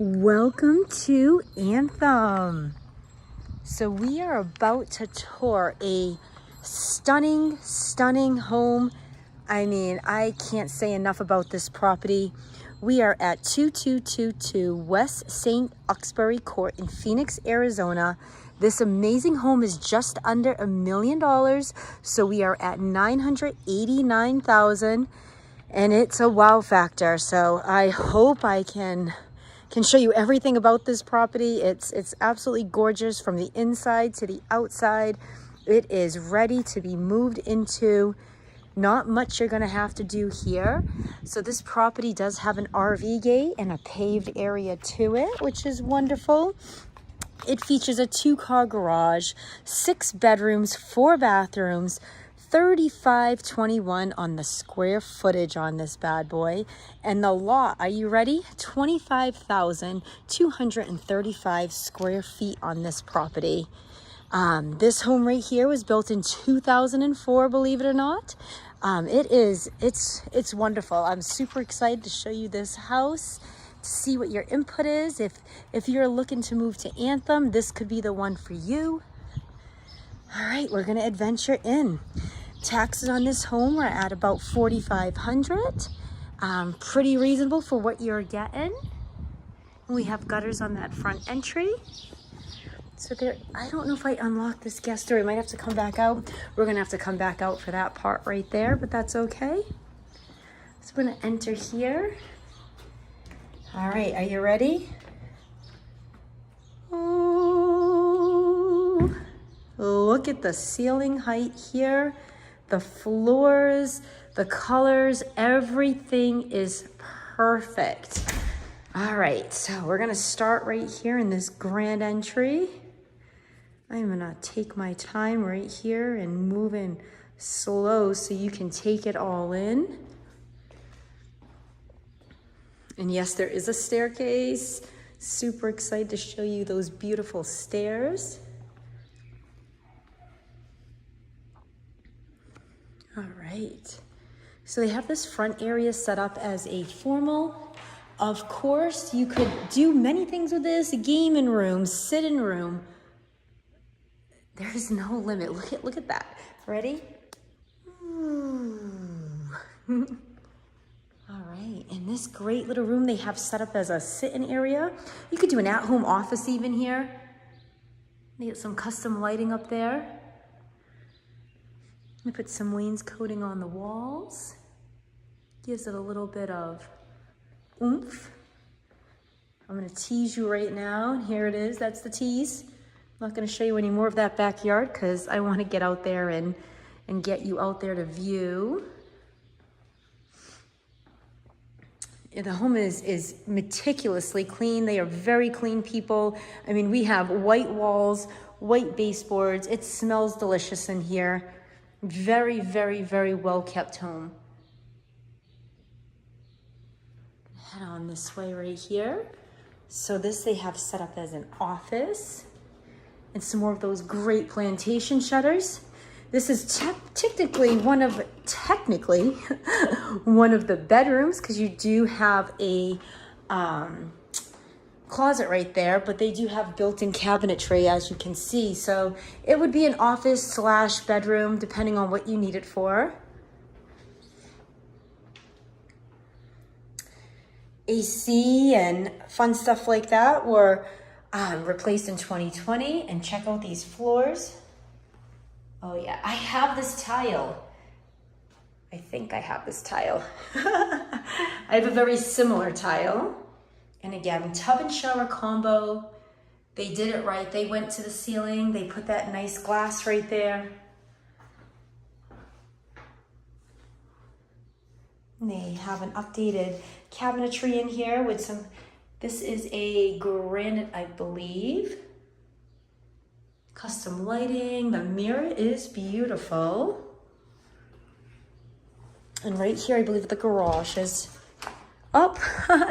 Welcome to Anthem. So we are about to tour a stunning home. I mean, I can't say enough about this property. We are at 2222 West St. Uxbury Court in Phoenix, Arizona. This amazing home is just under $1 million. So we are at $989,000 and it's a wow factor. So I hope I can show you everything about this property. It's absolutely gorgeous from the inside to the outside. It is ready to be moved into. Not much you're gonna have to do here. So this property does have an RV gate and a paved area to it, which is wonderful. It features a 2-car garage, 6 bedrooms, 4 bathrooms, 3521 on the square footage on this bad boy. And the lot, are you ready? 25,235 square feet on this property. This home right here was built in 2004, believe it or not. It's wonderful. I'm super excited to show you this house, to see what your input is. If you're looking to move to Anthem, this could be the one for you. All right, we're gonna adventure in. Taxes on this home are at about $4,500. Pretty reasonable for what you're getting. We have gutters on that front entry. So there, I don't know if I unlocked this guest door. I might have to come back out. We're gonna have to come back out for that part right there, but that's okay. So we're gonna enter here. All right, are you ready? Oh, look at the ceiling height here. The floors, the colors, everything is perfect. All right, so we're gonna start right here in this grand entry. I'm gonna take my time right here and move in slow so you can take it all in. And yes, there is a staircase. Super excited to show you those beautiful stairs. All right, so they have this front area set up as a formal. Of course, you could do many things with this: a gaming room, sit-in room. There's no limit. Look at that. Ready? All right, in this great little room they have set up as a sit-in area. You could do an at-home office even here. They get some custom lighting up there. I put some wainscoting on the walls. Gives it a little bit of oomph. I'm gonna tease you right now. Here it is, that's the tease. I'm not gonna show you any more of that backyard because I wanna get out there and get you out there to view. The home is meticulously clean. They are very clean people. I mean, we have white walls, white baseboards. It smells delicious in here. Very, very, very well kept home. Head on this way right here. So this they have set up as an office and some more of those great plantation shutters. This is technically one of the bedrooms because you do have a closet right there, but they do have built-in cabinetry, as you can see. So it would be an office slash bedroom, depending on what you need it for. AC and fun stuff like that were replaced in 2020. And check out these floors. Oh yeah, I have this tile. I think I have this tile. I have a very similar tile. And again, tub and shower combo. They did it right. They went to the ceiling. They put that nice glass right there. And they have an updated cabinetry in here with some, this is a granite, I believe. Custom lighting. The mirror is beautiful. And right here, I believe the garage is up.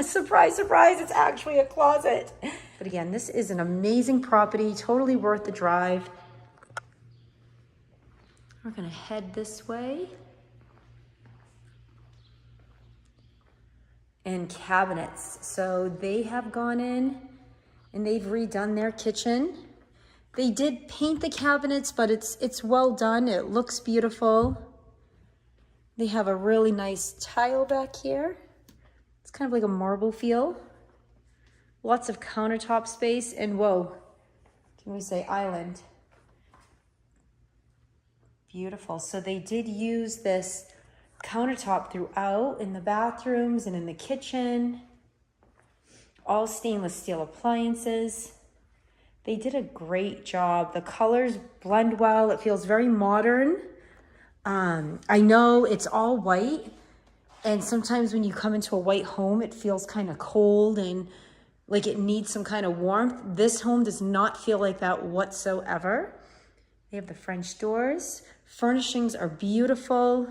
Surprise, surprise, it's actually a closet. But again, this is an amazing property, totally worth the drive. We're gonna head this way. and cabinets. So they have gone in and they've redone their kitchen. They did paint the cabinets, but it's well done. It looks beautiful. They have a really nice tile back here. It's kind of like a marble feel. Lots of countertop space, and whoa, can we say island? Beautiful. So they did use this countertop throughout in the bathrooms and in the kitchen. All stainless steel appliances. They did a great job. The colors blend well. It feels very modern. I know it's all white, and sometimes when you come into a white home, it feels kind of cold and like it needs some kind of warmth. This home does not feel like that whatsoever. They have the French doors. Furnishings are beautiful.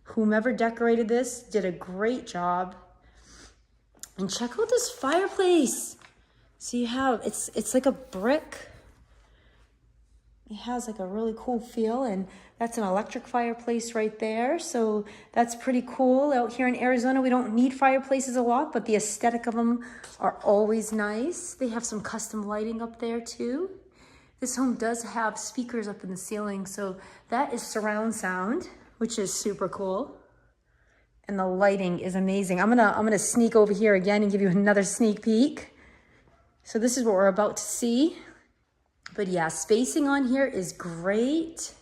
Whomever decorated this did a great job. And check out this fireplace. So you have, it's like a brick. It has like a really cool feel, and that's an electric fireplace right there. So that's pretty cool. Out here in Arizona, we don't need fireplaces a lot, but the aesthetic of them are always nice. They have some custom lighting up there too. This home does have speakers up in the ceiling, so that is surround sound, which is super cool. And the lighting is amazing. I'm gonna sneak over here again and give you another sneak peek. So this is what we're about to see. But yeah, spacing on here is great.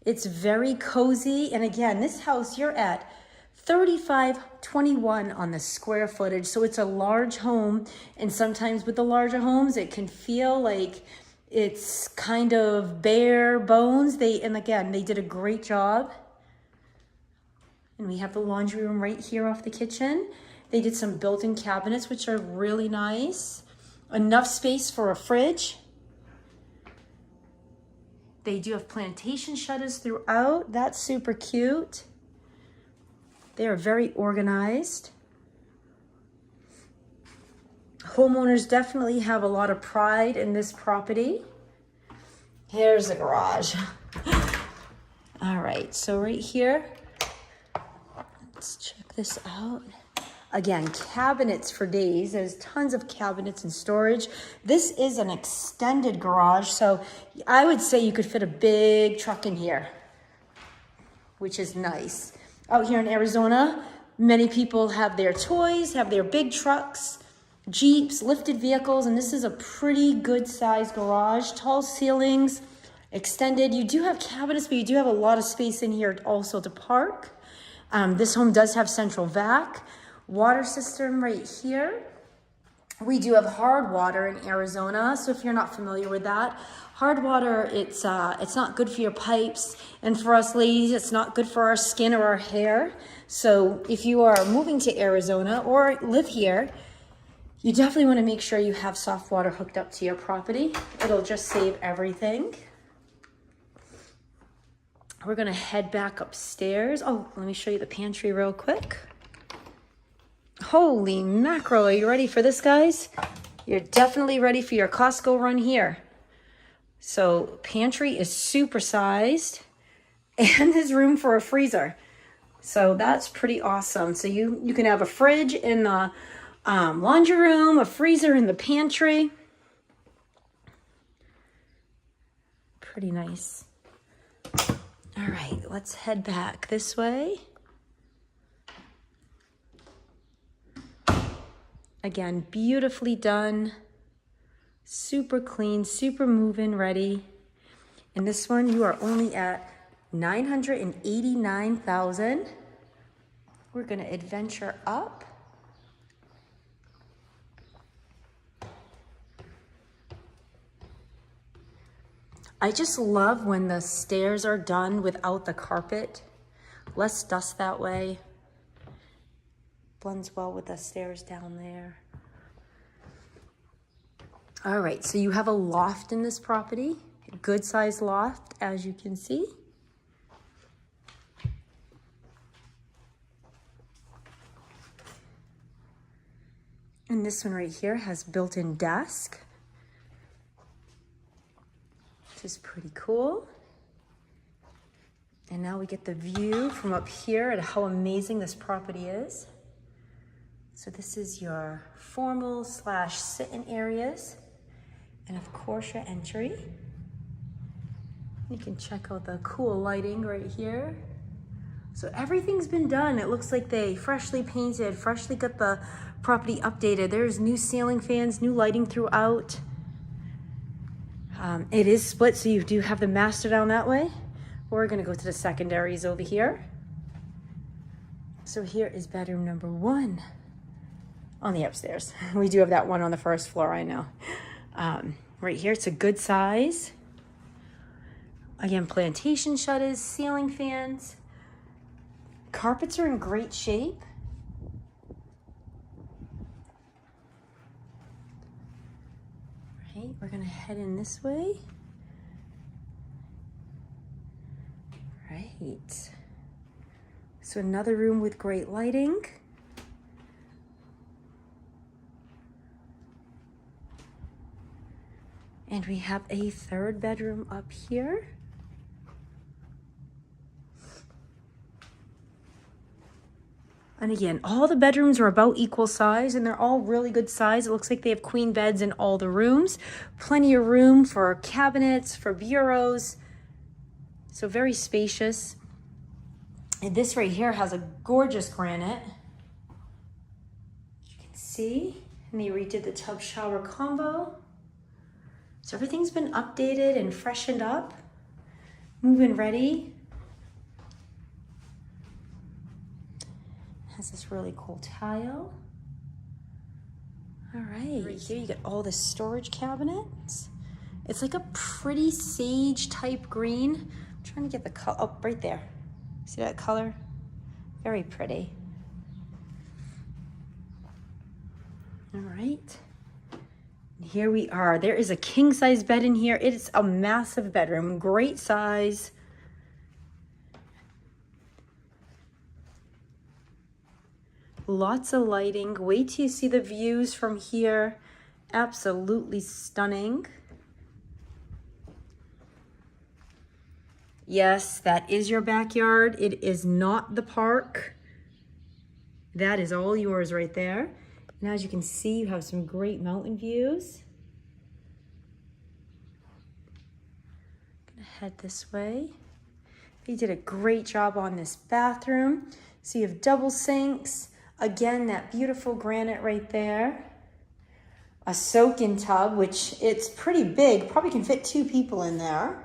It's very cozy. And again, this house, you're at 3521 on the square footage. So it's a large home. And sometimes with the larger homes, it can feel like it's kind of bare bones. And again, they did a great job. And we have the laundry room right here off the kitchen. They did some built-in cabinets, which are really nice. Enough space for a fridge. They do have plantation shutters throughout. That's super cute. They are very organized. Homeowners definitely have a lot of pride in this property. Here's the garage. All right, so right here, let's check this out. Again, cabinets for days. There's tons of cabinets and storage. This is an extended garage, so I would say you could fit a big truck in here, which is nice. Out here in Arizona, many people have their toys, have their big trucks, Jeeps, lifted vehicles, and this is a pretty good sized garage. Tall ceilings, extended. You do have cabinets, but you do have a lot of space in here also to park. This home does have central vac. Water system right here. We do have hard water in Arizona, so if you're not familiar with that, hard water, it's not good for your pipes, and for us ladies, it's not good for our skin or our hair. So if you are moving to Arizona or live here, you definitely want to make sure you have soft water hooked up to your property. It'll just save everything. We're gonna head back upstairs. Oh, let me show you the pantry real quick. Holy mackerel, are you ready for this, guys? You're definitely ready for your Costco run here. So pantry is super sized, and there's room for a freezer. So that's pretty awesome. So you can have a fridge in the laundry room, a freezer in the pantry. Pretty nice. All right, let's head back this way. Again, beautifully done, super clean, super move-in ready. And this one, you are only at $989,000. We're gonna adventure up. I just love when the stairs are done without the carpet. Less dust that way. Blends well with the stairs down there. All right, so you have a loft in this property, a good sized loft, as you can see. And this one right here has built-in desk, which is pretty cool. And now we get the view from up here at how amazing this property is. So this is your formal / sit-in areas. And of course your entry. You can check out the cool lighting right here. So everything's been done. It looks like they freshly painted, freshly got the property updated. There's new ceiling fans, new lighting throughout. It is split, so you do have the master down that way. We're gonna go to the secondaries over here. So here is bedroom number 1 on the upstairs. We do have that one on the first floor, I know. Right here, it's a good size. Again, plantation shutters, ceiling fans. Carpets are in great shape. Right, we're gonna head in this way. Right. So another room with great lighting. And we have a 3rd bedroom up here. And again, all the bedrooms are about equal size and they're all really good size. It looks like they have queen beds in all the rooms. Plenty of room for cabinets, for bureaus. So very spacious. And this right here has a gorgeous granite. As you can see, and they redid the tub shower combo. So everything's been updated and freshened up. Move-in ready. Has this really cool tile. All right, right here you get all the storage cabinets. It's like a pretty sage type green. I'm trying to get the color, oh, right there. See that color? Very pretty. All right. And here we are. There is a king size bed in here. It is a massive bedroom, great size. Lots of lighting. Wait till you see the views from here. Absolutely stunning. Yes, that is your backyard. It is not the park. That is all yours right there. And as you can see, you have some great mountain views. I'm gonna head this way. They did a great job on this bathroom. So you have double sinks. Again, that beautiful granite right there. A soak-in tub, which it's pretty big. Probably can fit 2 people in there.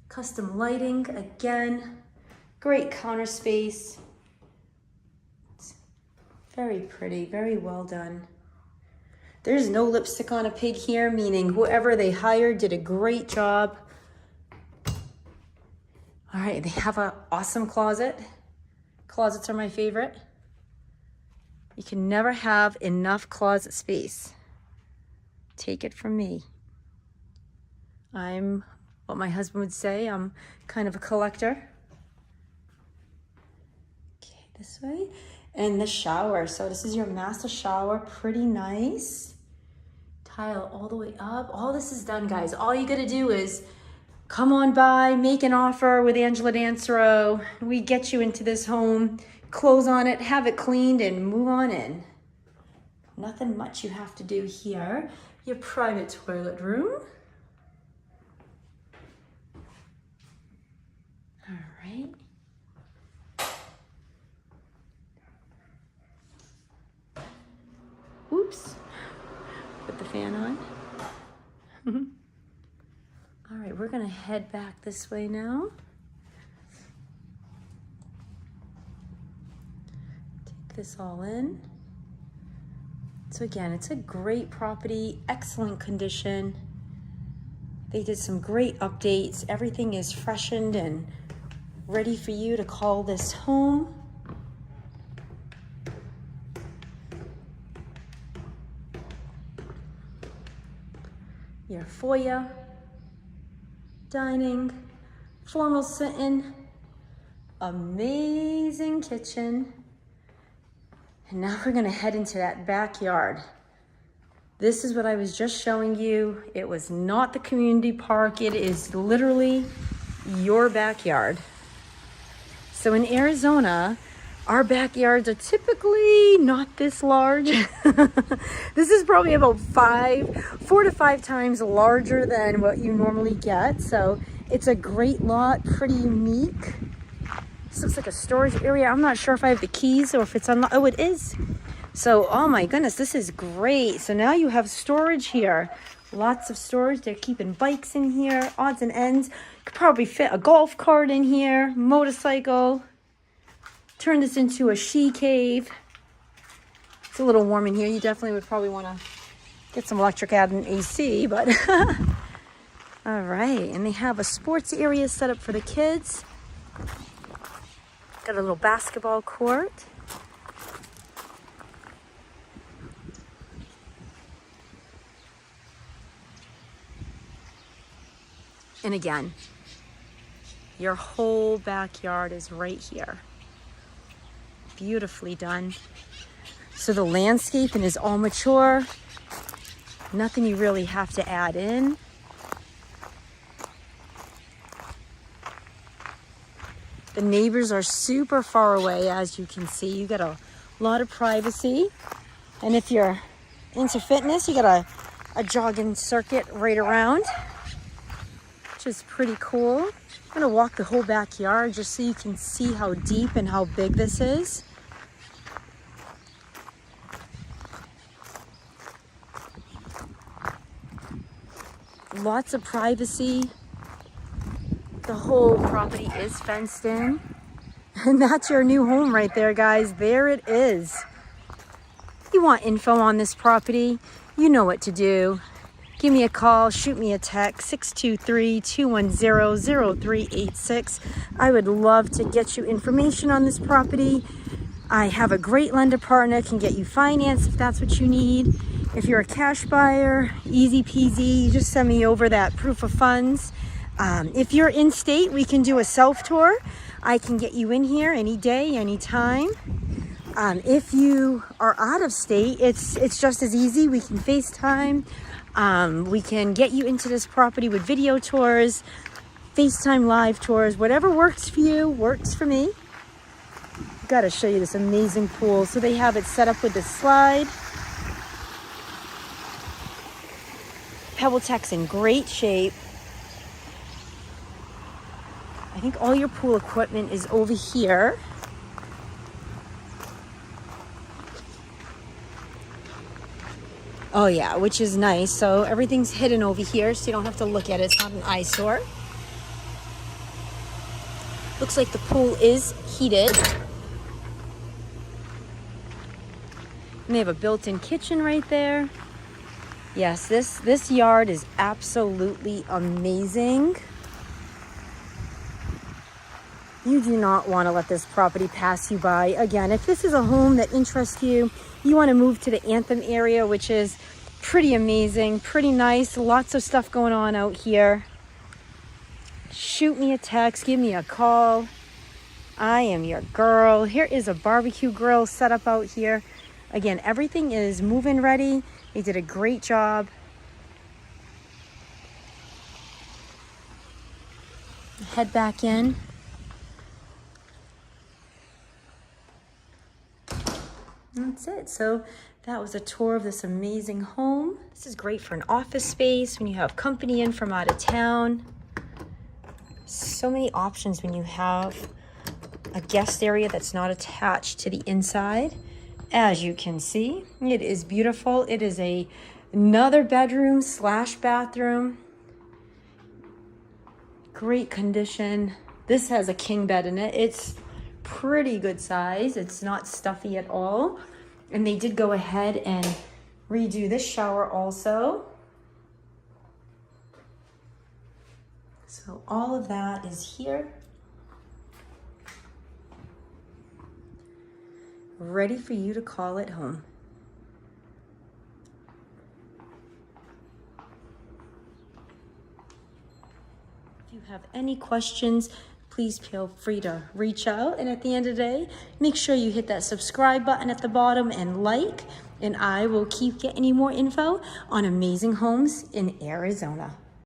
Custom lighting, again. Great counter space. It's very pretty, very well done. There's no lipstick on a pig here, meaning whoever they hired did a great job. All right, they have an awesome closet. Closets are my favorite. You can never have enough closet space. Take it from me. I'm what my husband would say, I'm kind of a collector. Okay, this way. And the shower. So this is your master shower, pretty nice. Tile all the way up. All this is done, guys. All you gotta do is come on by, make an offer with Angela Dancero. We get you into this home, close on it, have it cleaned, and move on in. Nothing much you have to do here. Your private toilet room. All right. Oops. Put the fan on. All right, we're gonna head back this way now. Take this all in. So again, it's a great property, excellent condition. They did some great updates. Everything is freshened and ready for you to call this home. Your foyer, dining, formal sit-in, amazing kitchen. And now we're gonna head into that backyard. This is what I was just showing you. It was not the community park. It is literally your backyard. So in Arizona, Our backyards are typically not this large. This is probably about 4 to 5 times larger than what you normally get. So it's a great lot, pretty unique. This looks like a storage area. I'm not sure if I have the keys or if it's unlocked. Oh, it is. So, oh my goodness, this is great. So now you have storage here. Lots of storage. They're keeping bikes in here, odds and ends. Could probably fit a golf cart in here, motorcycle. Turn this into a she cave. It's a little warm in here. You definitely would probably want to get some electric out in AC, but all right. And they have a sports area set up for the kids. Got a little basketball court. And again, your whole backyard is right here. Beautifully done. So the landscaping is all mature. Nothing you really have to add in. The neighbors are super far away, as you can see. You got a lot of privacy. And if you're into fitness, you got a jogging circuit right around, which is pretty cool. I'm gonna walk the whole backyard just so you can see how deep and how big this is. Lots of privacy. The whole property is fenced in. And that's your new home right there, guys. There it is. If you want info on this property, you know what to do. Give me a call, shoot me a text, 623-210-0386. I would love to get you information on this property. I have a great lender partner, can get you financed if that's what you need. If you're a cash buyer, easy peasy, you just send me over that proof of funds. If you're in state, we can do a self-tour. I can get you in here any day, any time. If you are out of state, it's just as easy. We can FaceTime. We can get you into this property with video tours, FaceTime live tours, whatever works for you, works for me. Got to show you this amazing pool. So they have it set up with the slide. PebbleTech's in great shape. I think all your pool equipment is over here. Oh yeah, which is nice. So everything's hidden over here, so you don't have to look at it. It's not an eyesore. Looks like the pool is heated. And they have a built-in kitchen right there. Yes, this yard is absolutely amazing. You do not want to let this property pass you by. Again, if this is a home that interests you, you want to move to the Anthem area, which is pretty amazing, pretty nice. Lots of stuff going on out here. Shoot me a text, give me a call. I am your girl. Here is a barbecue grill set up out here. Again, everything is move-in ready. They did a great job. Head back in. That's it. So that was a tour of this amazing home. This is great for an office space when you have company in from out of town. So many options when you have a guest area that's not attached to the inside. As you can see, it is beautiful. It is another bedroom / bathroom. Great condition. This has a king bed in it. It's pretty good size. It's not stuffy at all. And they did go ahead and redo this shower also. So all of that is here. Ready for you to call it home. If you have any questions, please feel free to reach out. And at the end of the day, make sure you hit that subscribe button at the bottom and like, and I will keep getting you more info on amazing homes in Arizona.